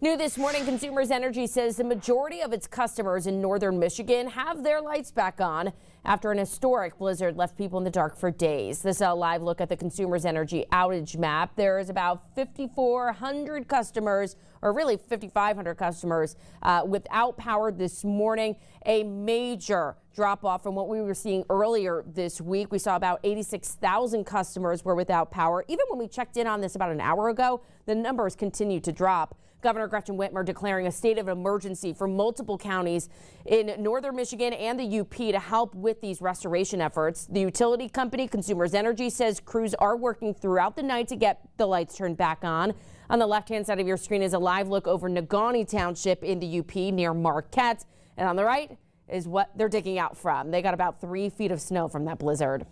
New this morning, Consumers Energy says the majority of its customers in northern Michigan have their lights back on after an historic blizzard left people in the dark for days. This is a live look at the Consumers Energy outage map. There's about 5,400 customers, or really 5,500 customers without power this morning. A major drop off from what we were seeing earlier this week. We saw about 86,000 customers were without power. Even when we checked in on this about an hour ago, the numbers continue to drop. Governor Gretchen Whitmer declaring a state of emergency for multiple counties in northern Michigan and the UP to help with these restoration efforts. The utility company Consumers Energy says crews are working throughout the night to get the lights turned back on. On the left-hand side of your screen is a live look over Negaunee Township in the UP near Marquette. And on the right is what they're digging out from. They got about 3 feet of snow from that blizzard.